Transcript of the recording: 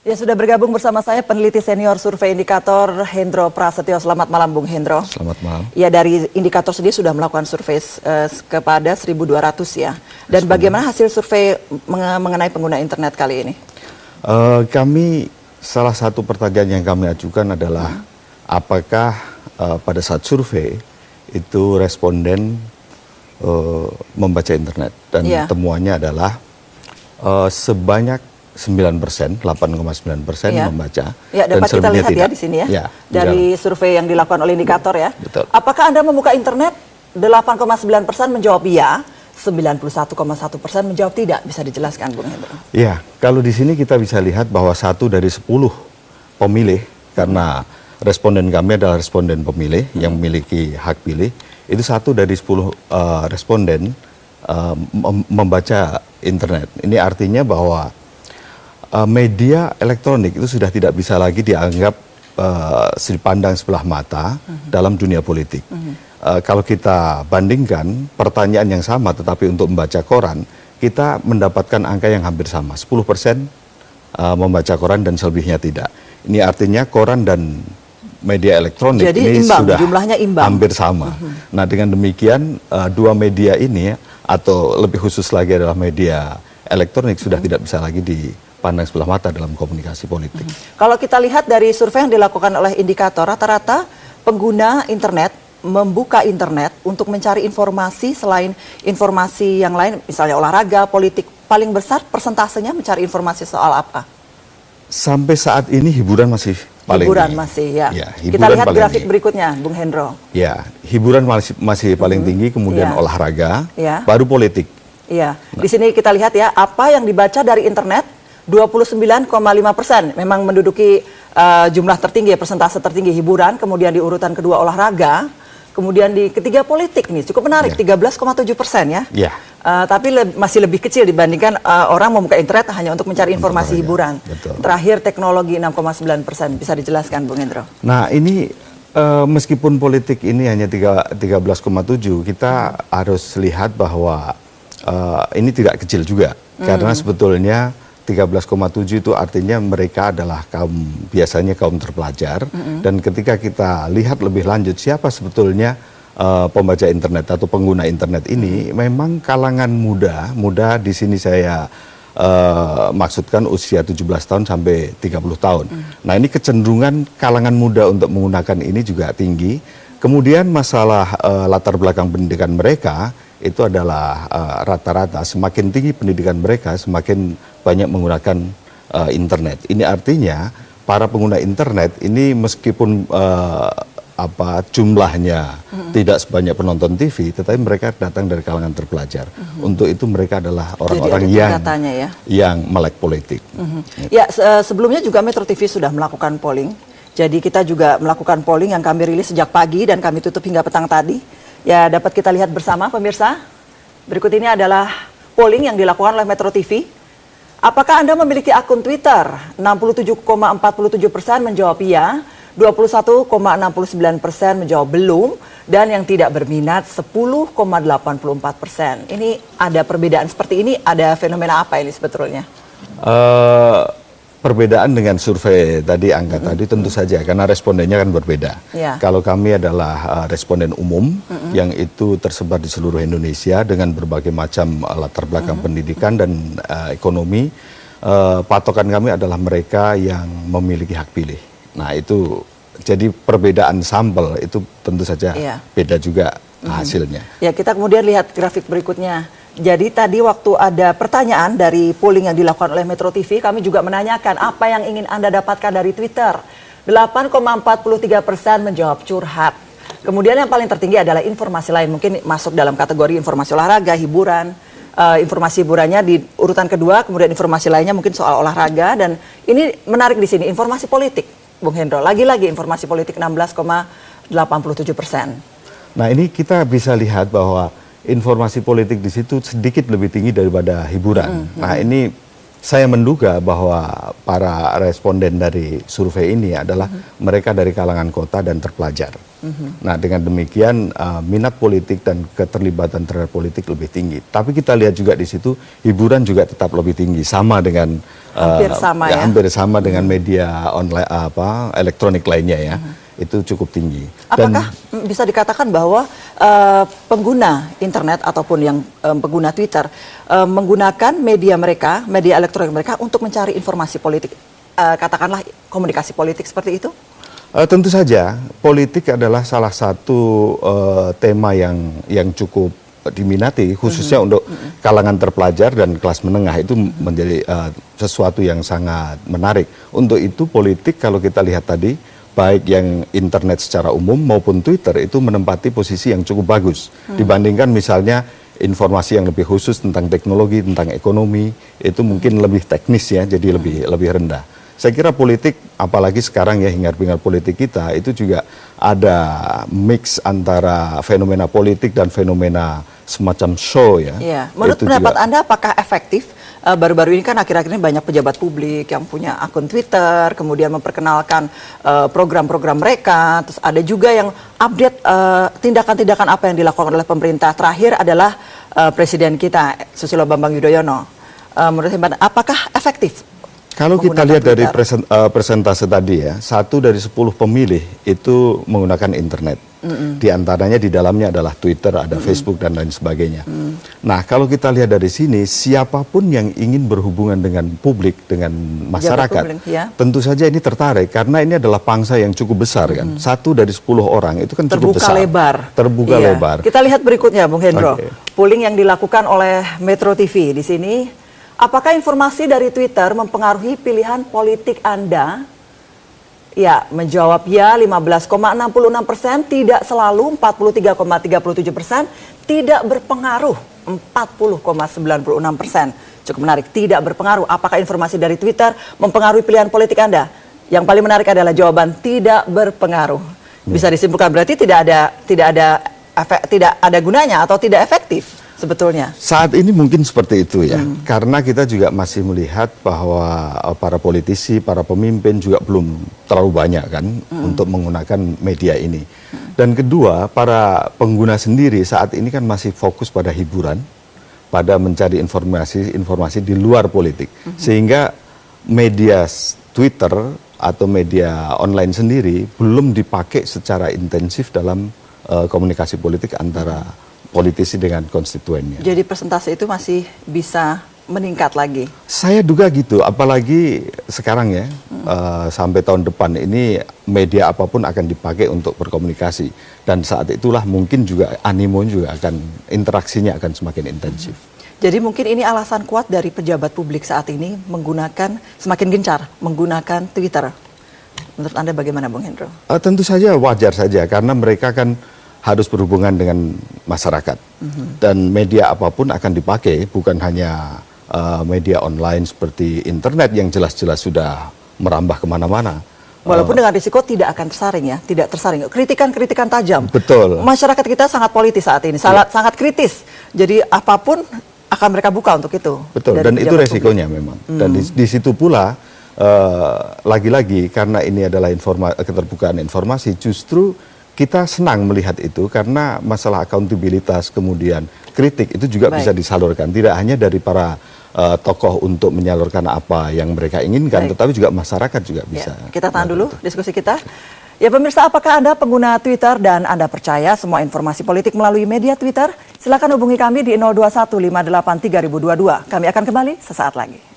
Ya, sudah bergabung bersama saya peneliti senior survei indikator Hendro Prasetyo. Selamat malam Bung Hendro. Selamat malam. Ya, dari indikator sendiri sudah melakukan survei kepada 1.200 ya. Dan bagaimana hasil survei mengenai pengguna internet kali ini? Kami salah satu pertanyaan yang kami ajukan adalah apakah pada saat survei itu responden membaca internet, dan temuannya adalah sebanyak 9%, 8,9% membaca. Ya, dapat kita lihat tidak. Ya di sini ya. Dari survei yang dilakukan oleh indikator ya. Betul. Apakah Anda membuka internet? 8,9% menjawab iya, 91,1% menjawab tidak. Bisa dijelaskan Bung Hendro? Ya, kalau di sini kita bisa lihat bahwa 1 dari 10 pemilih, karena responden kami adalah responden pemilih yang memiliki hak pilih, itu 1 dari 10 responden membaca internet. Ini artinya bahwa media elektronik itu sudah tidak bisa lagi dianggap dipandang sebelah mata dalam dunia politik. Kalau kita bandingkan pertanyaan yang sama tetapi untuk membaca koran, kita mendapatkan angka yang hampir sama, 10% membaca koran dan selebihnya tidak. Ini artinya koran dan media elektronik ini sudah jumlahnya hampir sama. Nah, dengan demikian dua media ini atau lebih khusus lagi adalah media elektronik sudah tidak bisa lagi dipandang sebelah mata dalam komunikasi politik. Kalau kita lihat dari survei yang dilakukan oleh indikator, rata-rata pengguna internet membuka internet untuk mencari informasi selain informasi yang lain, misalnya olahraga, politik. Paling besar persentasenya mencari informasi soal apa? Sampai saat ini hiburan masih paling hiburan tinggi. Masih ya. Hiburan kita lihat grafik berikutnya, Bung Hendro. Ya, hiburan masih paling tinggi, kemudian olahraga, baru politik. Iya. Di sini kita lihat ya, apa yang dibaca dari internet 29,5%, memang menduduki jumlah tertinggi, persentase tertinggi hiburan, kemudian di urutan kedua olahraga, kemudian di ketiga politik nih, cukup menarik, 13,7% ya. Tapi masih lebih kecil dibandingkan orang membuka internet hanya untuk mencari informasi hiburan. Betul. Terakhir teknologi 6,9%, bisa dijelaskan Bung Hendro? Nah ini meskipun politik ini hanya 13,7, kita harus lihat bahwa ini tidak kecil juga, karena sebetulnya 13,7 itu artinya mereka adalah biasanya kaum terpelajar, dan ketika kita lihat lebih lanjut siapa sebetulnya pembaca internet atau pengguna internet ini, memang kalangan muda di sini saya maksudkan usia 17 tahun sampai 30 tahun. Nah ini kecenderungan kalangan muda untuk menggunakan ini juga tinggi. Kemudian masalah latar belakang pendidikan mereka itu adalah rata-rata semakin tinggi pendidikan mereka semakin banyak menggunakan internet. Ini artinya para pengguna internet ini meskipun jumlahnya tidak sebanyak penonton TV, tetapi mereka datang dari kalangan terpelajar. Untuk itu mereka adalah orang-orang yang melek politik. Ya, sebelumnya juga Metro TV sudah melakukan polling. Jadi kita juga melakukan polling yang kami rilis sejak pagi dan kami tutup hingga petang tadi. Ya, dapat kita lihat bersama pemirsa. Berikut ini adalah polling yang dilakukan oleh Metro TV. Apakah Anda memiliki akun Twitter? 67,47% menjawab iya, 21,69% menjawab belum, dan yang tidak berminat 10,84%. Ini ada perbedaan seperti ini, ada fenomena apa ini sebetulnya? Perbedaan dengan survei tadi, angka tadi tentu saja karena respondennya kan berbeda. Kalau kami adalah responden umum yang itu tersebar di seluruh Indonesia dengan berbagai macam latar belakang pendidikan dan ekonomi, patokan kami adalah mereka yang memiliki hak pilih. Nah itu jadi perbedaan sampel itu tentu saja beda juga hasilnya. Ya, kita kemudian lihat grafik berikutnya. Jadi tadi waktu ada pertanyaan dari polling yang dilakukan oleh Metro TV, kami juga menanyakan apa yang ingin Anda dapatkan dari Twitter. 8,43% menjawab curhat. Kemudian yang paling tertinggi adalah informasi lain, mungkin masuk dalam kategori informasi olahraga, hiburan. Informasi hiburannya di urutan kedua, kemudian informasi lainnya mungkin soal olahraga, dan ini menarik di sini informasi politik, Bung Hendro. Lagi-lagi informasi politik 16,87%. Nah ini kita bisa lihat bahwa informasi politik di situ sedikit lebih tinggi daripada hiburan. Nah ini saya menduga bahwa para responden dari survei ini adalah mereka dari kalangan kota dan terpelajar. Nah, dengan demikian minat politik dan keterlibatan terhadap politik lebih tinggi. Tapi kita lihat juga di situ hiburan juga tetap lebih tinggi, sama dengan hampir sama dengan media online elektronik lainnya ya. Itu cukup tinggi. Apakah bisa dikatakan bahwa pengguna internet ataupun yang pengguna Twitter menggunakan media mereka, media elektronik mereka untuk mencari informasi politik, katakanlah komunikasi politik seperti itu? Tentu saja, politik adalah salah satu tema yang cukup diminati, khususnya untuk kalangan terpelajar dan kelas menengah. Itu menjadi sesuatu yang sangat menarik. Untuk itu politik, kalau kita lihat tadi, baik yang internet secara umum maupun Twitter, itu menempati posisi yang cukup bagus. Dibandingkan misalnya informasi yang lebih khusus tentang teknologi, tentang ekonomi, itu mungkin lebih teknis ya, jadi lebih rendah. Saya kira politik, apalagi sekarang ya hingar-bingar politik kita, itu juga ada mix antara fenomena politik dan fenomena semacam show ya. Iya. Menurut pendapat Anda, apakah efektif? Baru-baru ini kan akhir-akhir ini banyak pejabat publik yang punya akun Twitter, kemudian memperkenalkan program-program mereka, terus ada juga yang update tindakan-tindakan apa yang dilakukan oleh pemerintah. Terakhir adalah Presiden kita, Susilo Bambang Yudhoyono. Menurut Anda, apakah efektif? Kalau kita lihat dari persentase tadi ya, 1 dari 10 pemilih itu menggunakan internet. Di antaranya di dalamnya adalah Twitter, ada Facebook dan lain sebagainya. Nah, kalau kita lihat dari sini, siapapun yang ingin berhubungan dengan publik, dengan masyarakat, tentu saja ini tertarik karena ini adalah pangsa yang cukup besar kan. 1 dari 10 orang itu kan cukup besar. Terbuka lebar. Kita lihat berikutnya, Bung Hendro. Polling yang dilakukan oleh Metro TV di sini. Apakah informasi dari Twitter mempengaruhi pilihan politik Anda? Ya, menjawab ya 15,66%, tidak selalu 43,37%, tidak berpengaruh 40,96%. Cukup menarik, tidak berpengaruh. Apakah informasi dari Twitter mempengaruhi pilihan politik Anda? Yang paling menarik adalah jawaban tidak berpengaruh. Bisa disimpulkan berarti tidak ada gunanya atau tidak efektif sebetulnya. Saat ini mungkin seperti itu ya, karena kita juga masih melihat bahwa para politisi, para pemimpin juga belum terlalu banyak kan untuk menggunakan media ini. Dan kedua, para pengguna sendiri saat ini kan masih fokus pada hiburan, pada mencari informasi di luar politik. Sehingga media Twitter atau media online sendiri belum dipakai secara intensif dalam komunikasi politik antara politisi dengan konstituennya. Jadi persentase itu masih bisa meningkat lagi? Saya duga gitu, apalagi sekarang ya, sampai tahun depan ini media apapun akan dipakai untuk berkomunikasi. Dan saat itulah mungkin juga animo juga interaksinya akan semakin intensif. Jadi mungkin ini alasan kuat dari pejabat publik saat ini semakin gencar menggunakan Twitter. Menurut Anda bagaimana, Bung Hendro? Tentu saja wajar saja, karena mereka kan harus berhubungan dengan masyarakat. Dan media apapun akan dipakai, bukan hanya media online seperti internet yang jelas-jelas sudah merambah kemana-mana. Walaupun dengan risiko tidak akan tersaring ya, tidak tersaring. Kritikan-kritikan tajam. Betul. Masyarakat kita sangat politis saat ini, sangat kritis. Jadi apapun akan mereka buka untuk itu. Betul, dan itu resikonya memang. Dan di situ pula, lagi-lagi karena ini adalah keterbukaan informasi, justru kita senang melihat itu karena masalah akuntabilitas kemudian kritik itu juga bisa disalurkan. Tidak hanya dari para tokoh untuk menyalurkan apa yang mereka inginkan, tetapi juga masyarakat juga bisa. Kita tahan dulu diskusi kita. Ya pemirsa, apakah Anda pengguna Twitter dan Anda percaya semua informasi politik melalui media Twitter? Silakan hubungi kami di 021583022. Kami akan kembali sesaat lagi.